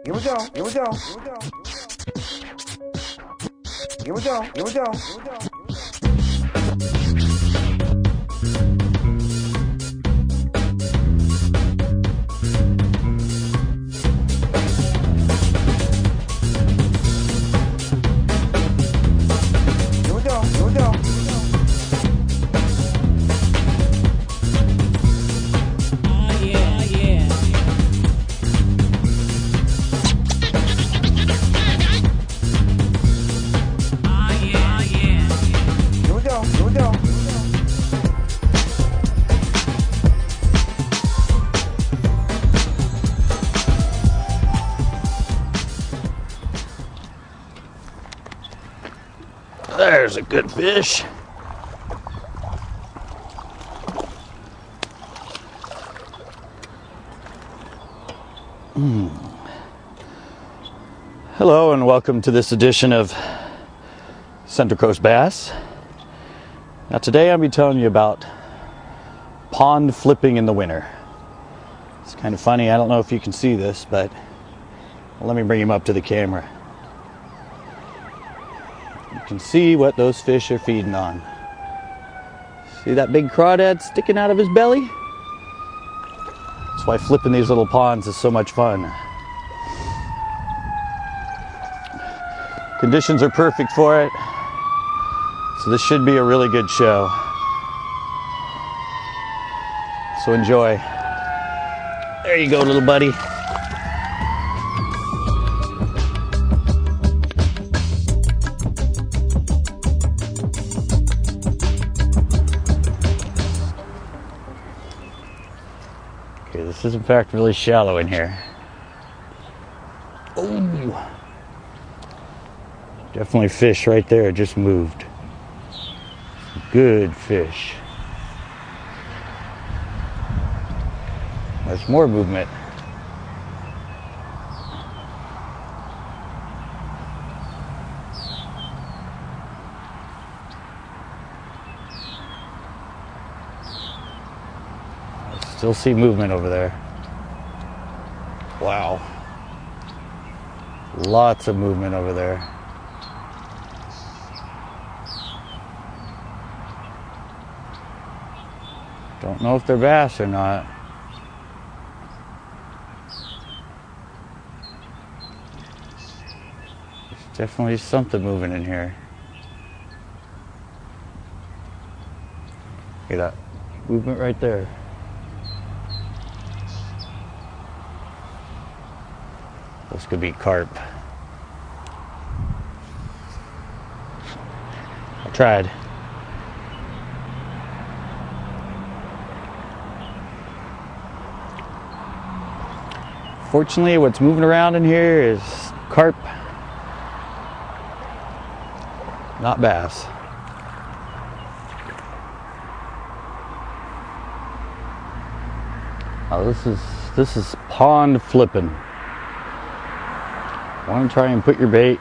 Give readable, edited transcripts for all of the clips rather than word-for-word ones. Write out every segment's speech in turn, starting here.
Here we go. Here we go. Here we go. Here we go. There's a good fish. Hello and welcome to this edition of Central Coast Bass. Now today I'll be telling you about pond flipping in the winter. It's kind of funny, I don't know if you can see this, but let me bring him up to the camera. You can see what those fish are feeding on. See that big crawdad sticking out of his belly? That's why flipping these little ponds is so much fun. Conditions are perfect for it, so this should be a really good show. So enjoy. There you go, little buddy. Okay, this is in fact really shallow in here. Oh, definitely fish right there, just moved. Good fish. There's more movement. I still see movement over there. Wow. Lots of movement over there. Don't know if they're bass or not. There's definitely something moving in here. Look at that movement right there. This could be carp. I tried. Fortunately, what's moving around in here is carp, not bass. Oh, this is pond flipping. Want to try and put your bait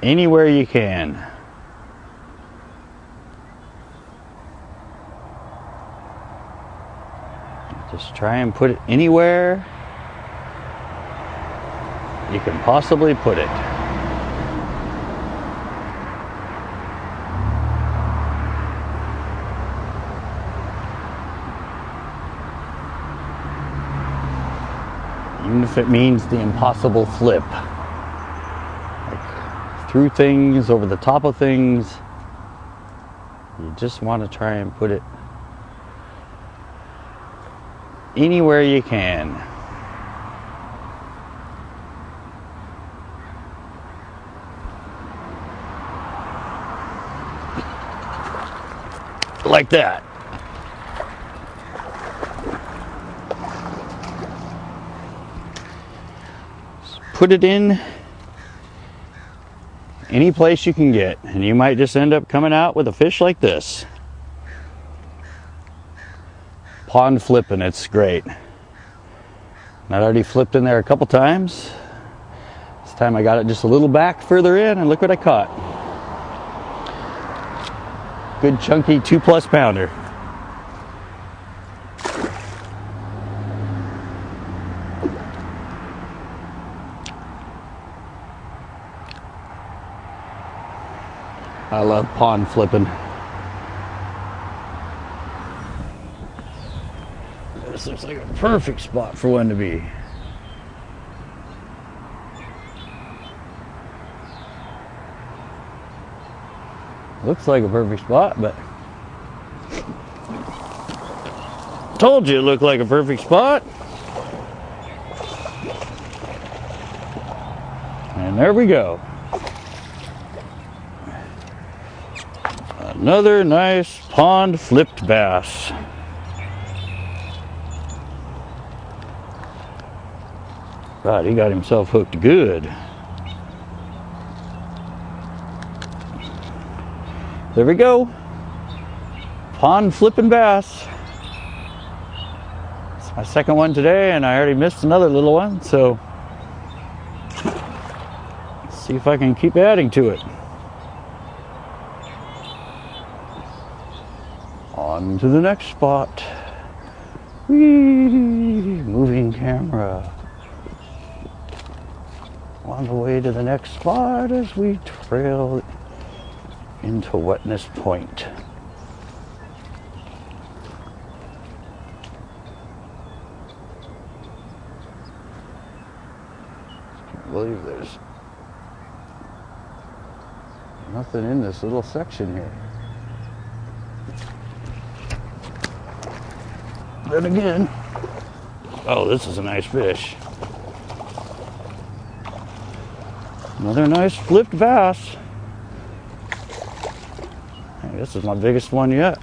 anywhere you can. Just try and put it anywhere you can possibly put it. Even if it means the impossible flip. Like through things, over the top of things. You just want to try and put it anywhere you can. Like that. Just put it in any place you can get, and you might just end up coming out with a fish like this. Pond flipping, it's great. I'd already flipped in there a couple times. This time I got it just a little back further in, and look what I caught. Good chunky 2+ pounder. I love pond flipping. This looks like a perfect spot for one to be. Looks like a perfect spot, but told you it looked like a perfect spot. And there we go. Another nice pond flipped bass. God, he got himself hooked good. There we go. Pond flipping bass. It's my second one today, and I already missed another little one, so let's see if I can keep adding to it. On to the next spot. Whee! Moving camera. On the way to the next spot as we trail into Wetness Point. Can't believe there's nothing in this little section here. Then again, oh, this is a nice fish. Another nice flipped bass. Hey, this is my biggest one yet.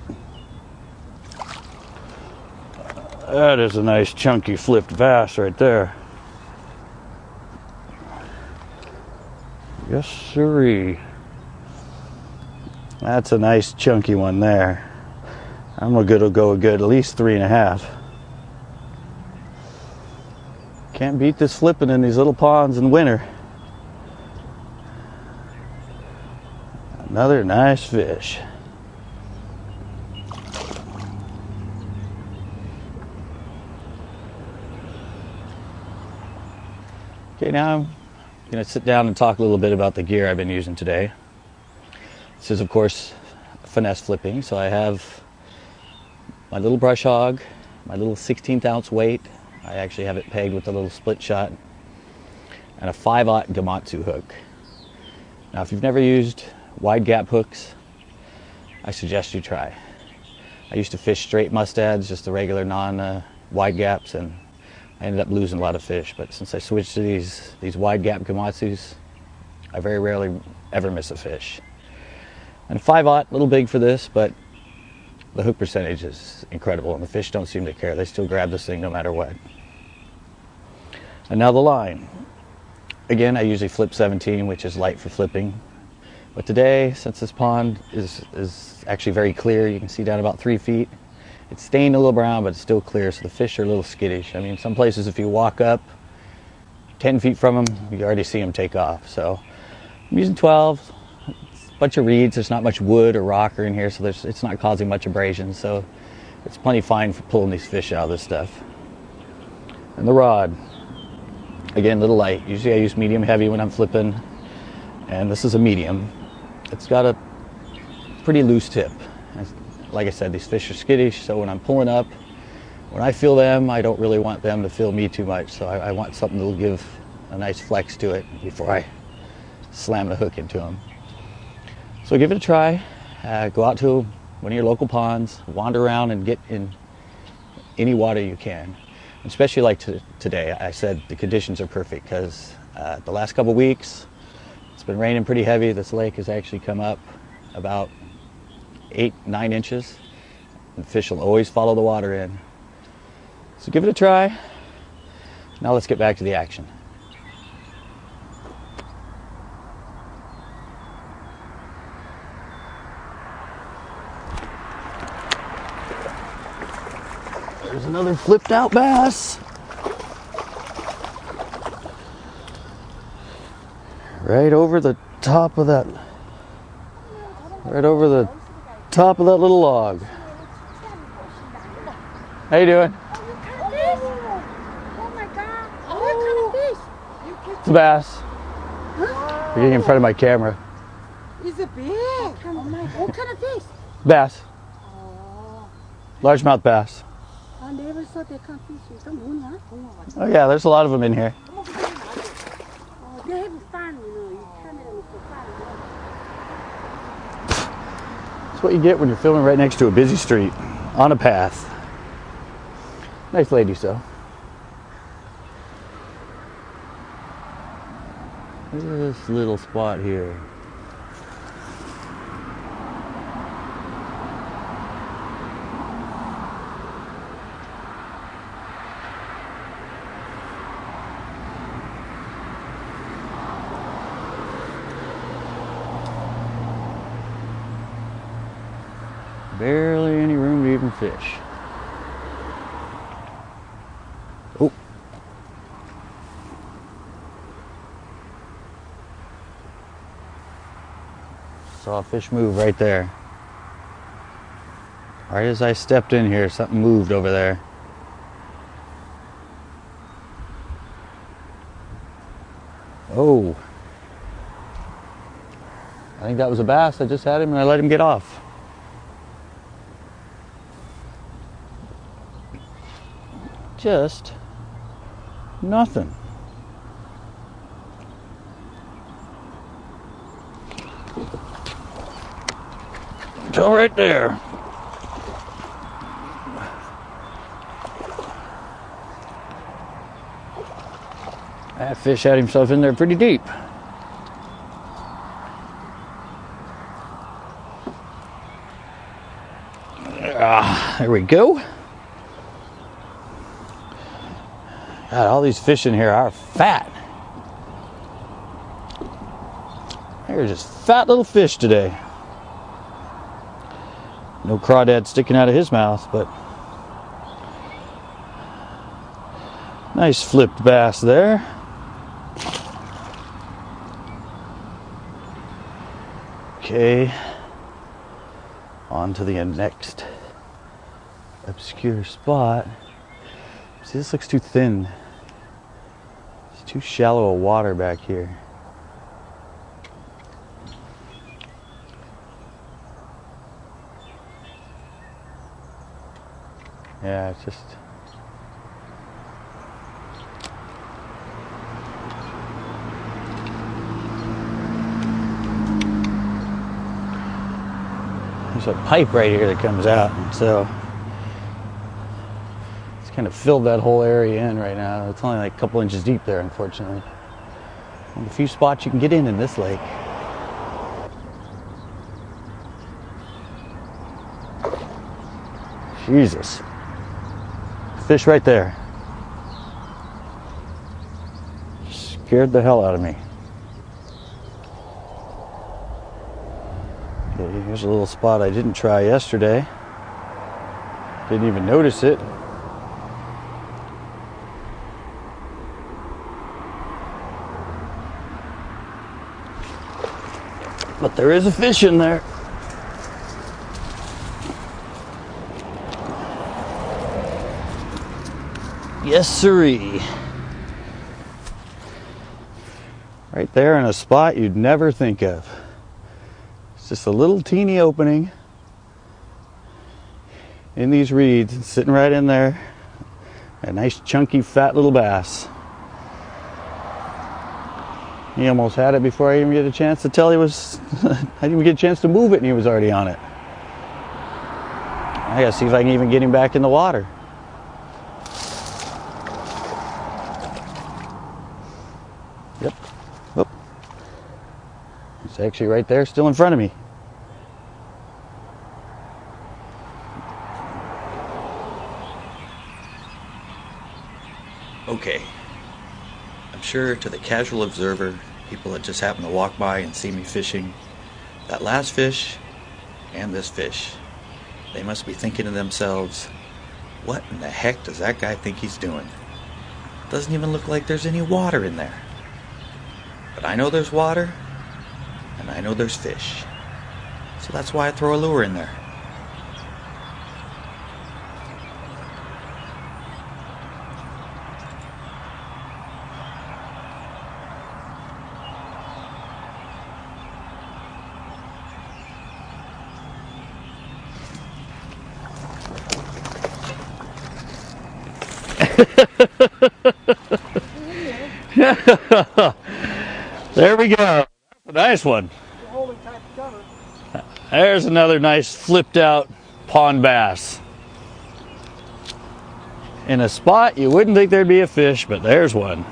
That is a nice chunky flipped bass right there. Yes, sirree. That's a nice chunky one there. I'm gonna go a good at least 3.5. Can't beat this flipping in these little ponds in winter. Another nice fish. Okay, now I'm going to sit down and talk a little bit about the gear I've been using today. This is, of course, finesse flipping. So I have my little brush hog, my little 16th ounce weight. I actually have it pegged with a little split shot, and a 5/0 Gamatsu hook. Now, if you've never used wide gap hooks, I suggest you try. I used to fish straight mustads, just the regular non-wide gaps, and I ended up losing a lot of fish. But since I switched to these wide gap Gamatsus, I very rarely ever miss a fish. And 5/0, a little big for this, but the hook percentage is incredible, and the fish don't seem to care. They still grab this thing no matter what. And now the line. Again, I usually flip 17, which is light for flipping. But today, since this pond is actually very clear, you can see down about 3 feet. It's stained a little brown, but it's still clear, so the fish are a little skittish. I mean, some places if you walk up 10 feet from them, you already see them take off. So I'm using 12, it's a bunch of reeds. There's not much wood or rock in here, so it's not causing much abrasion. So it's plenty fine for pulling these fish out of this stuff. And the rod, again, a little light. Usually I use medium heavy when I'm flipping, and this is a medium. It's got a pretty loose tip. Like I said, these fish are skittish, so when I'm pulling up, when I feel them, I don't really want them to feel me too much. So I want something that will give a nice flex to it before I slam the hook into them. So give it a try. Go out to one of your local ponds, wander around and get in any water you can. Especially like today, I said the conditions are perfect because the last couple weeks, it's been raining pretty heavy. This lake has actually come up about 8-9 inches. And the fish will always follow the water in. So give it a try. Now let's get back to the action. There's another flipped out bass. Right over the top of that. Right over the top of that little log. How you doing? Oh my God! What kind of fish? It's a bass. You're getting in front of my camera. It's a big. Oh my, what kind of fish? Bass. Oh, Largemouth bass. I never saw that kind of fish. Some 문어, 붕어 같은. Oh yeah, there's a lot of them in here. Oh, they have fun, you know. You turn it for fun. That's what you get when you're filming right next to a busy street, on a path. Nice lady, so. Look at this little spot here. Barely any room to even fish. Oh. Saw a fish move right there. Right as I stepped in here, something moved over there. Oh. I think that was a bass. I just had him and I let him get off. Just nothing. It's all right there. That fish had himself in there pretty deep. There we go. God, all these fish in here are fat. They're just fat little fish today. No crawdad sticking out of his mouth, but nice flipped bass there. Okay, on to the next obscure spot. See, this looks too thin. It's too shallow a water back here. Yeah, it's just... There's a pipe right here that comes out, and so it's kind of filled that whole area in right now. It's only like a couple inches deep there, unfortunately. One of the few spots you can get in this lake. Jesus. Fish right there. Scared the hell out of me. Okay, here's a little spot I didn't try yesterday. Didn't even notice it. But there is a fish in there. Yes, sirree. Right there in a spot you'd never think of. It's just a little teeny opening in these reeds, sitting right in there. A nice chunky fat little bass. He almost had it before I even get a chance to tell he was, I didn't even get a chance to move it and he was already on it. I gotta see if I can even get him back in the water. Yep. Oh. It's actually right there, still in front of me. Okay. I'm sure to the casual observer, people that just happen to walk by and see me fishing, that last fish and this fish, they must be thinking to themselves, what in the heck does that guy think he's doing? Doesn't even look like there's any water in there. But I know there's water, and I know there's fish. So that's why I throw a lure in there. There we go. That's a nice one. There's another nice flipped out pond bass. In a spot you wouldn't think there'd be a fish, but there's one.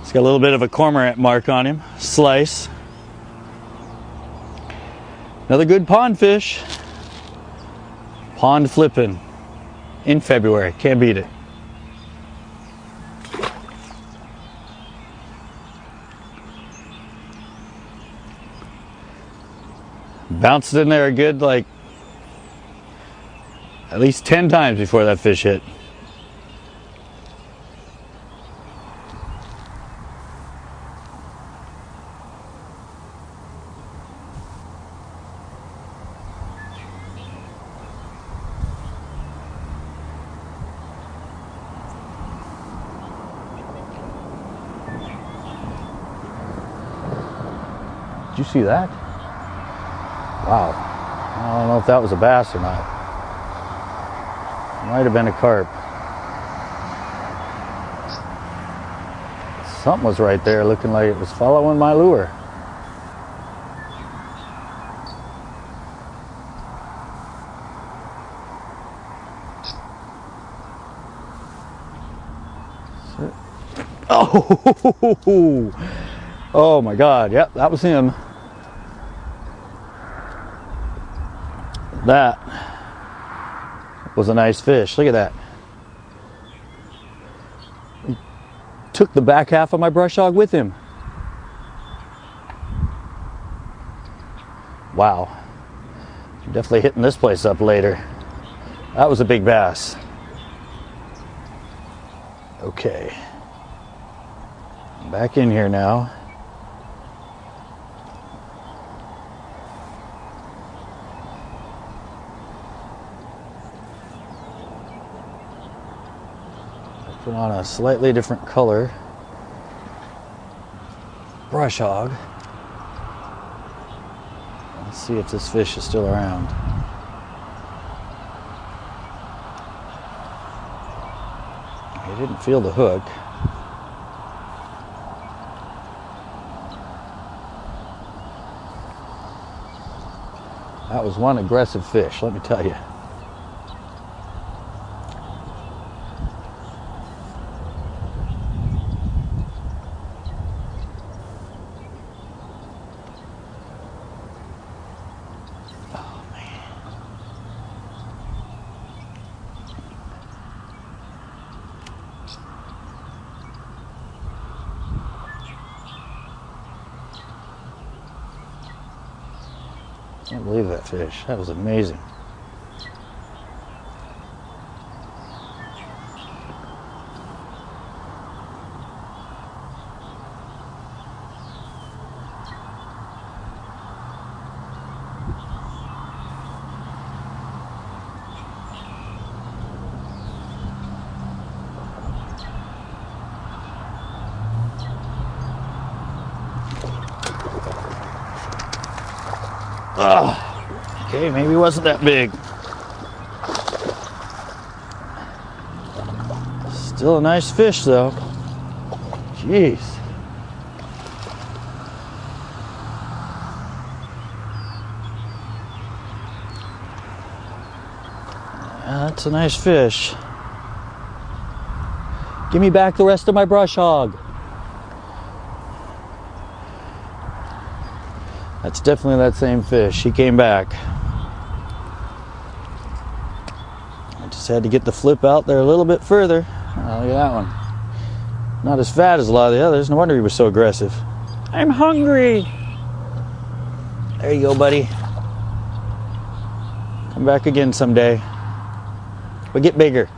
It's got a little bit of a cormorant mark on him. Slice. Another good pond fish. Pond flipping in February. Can't beat it. Bounced in there a good, like, at least 10 times before that fish hit. Did you see that? Wow. I don't know if that was a bass or not. Might have been a carp. Something was right there looking like it was following my lure. Oh, oh my God. Yep, that was him. That was a nice fish. Look at that. He took the back half of my brush hog with him. Wow. Definitely hitting this place up later. That was a big bass. Okay. Back in here now. Put on a slightly different color brush hog. Let's see if this fish is still around. He didn't feel the hook. That was one aggressive fish, let me tell you. I can't believe that fish. That was amazing. Okay, maybe it wasn't that big. Still a nice fish though. Jeez. That's a nice fish. Give me back the rest of my brush hog. That's definitely that same fish. He came back. I just had to get the flip out there a little bit further. Oh, look at that one. Not as fat as a lot of the others. No wonder he was so aggressive. I'm hungry. There you go, buddy. Come back again someday. But get bigger.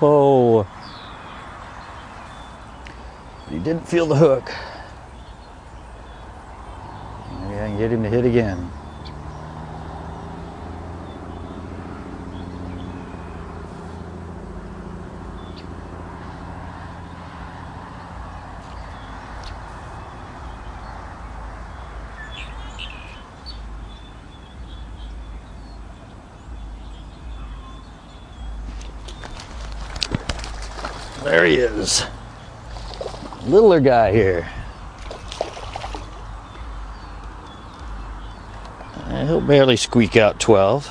Oh, he didn't feel the hook. Maybe I can get him to hit again. There he is. Littler guy here. He'll barely squeak out 12.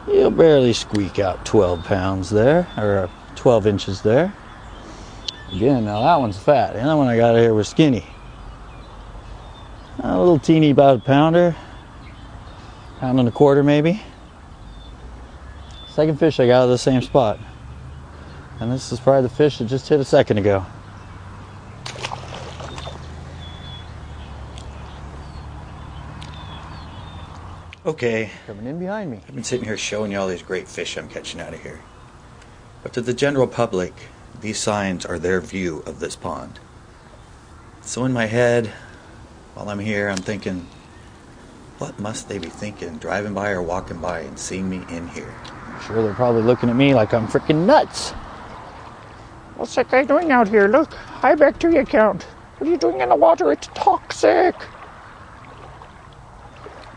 He'll barely squeak out 12 pounds there, or 12 inches there. Again, now that one's fat. The other one I got here was skinny. A little teeny, about a pounder. Pound and a quarter maybe. Second fish I got out of the same spot. And this is probably the fish that just hit a second ago. Okay, coming in behind me. I've been sitting here showing you all these great fish I'm catching out of here. But to the general public, these signs are their view of this pond. So in my head, while I'm here, I'm thinking, what must they be thinking, driving by or walking by and seeing me in here? I'm sure they're probably looking at me like I'm freaking nuts. What's that guy doing out here? Look, high bacteria count. What are you doing in the water? It's toxic.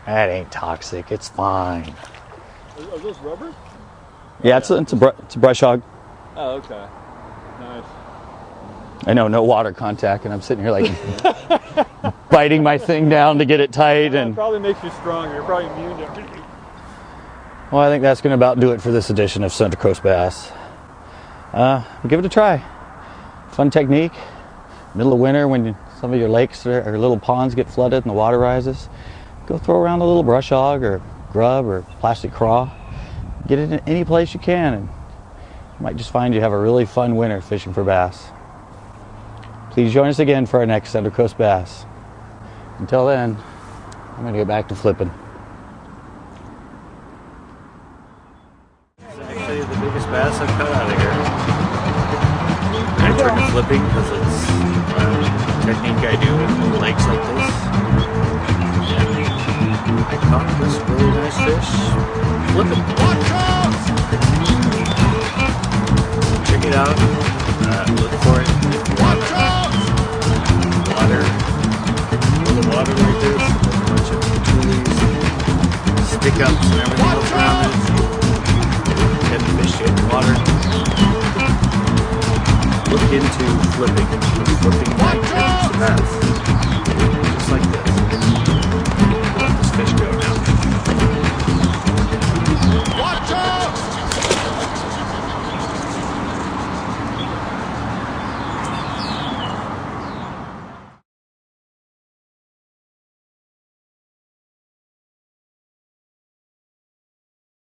That ain't toxic, it's fine. Are those rubber? Yeah, it's a brush hog. Oh, okay. Nice. I know, no water contact, and I'm sitting here like biting my thing down to get it tight. Yeah, And it probably makes you stronger. You're probably immune to everything. well, I think that's going to about do it for this edition of Central Coast Bass. Give it a try. Fun technique. Middle of winter when some of your lakes or little ponds get flooded and the water rises, go throw around a little brush hog or grub or plastic craw. Get it in any place you can, and you might just find you have a really fun winter fishing for bass. Please join us again for our next Central Coast Bass. Until then, I'm going to get back to flipping. Actually, the biggest bass I've caught out of here. I turn to flipping because it's a technique I do in lakes like this. And I caught this really nice fish flipping. Check it out. Look for it. Water. The water like this. A bunch of tulies, stick ups, and everything else around it. Get the fish in the water. Look into flipping. Flipping might catch the bass.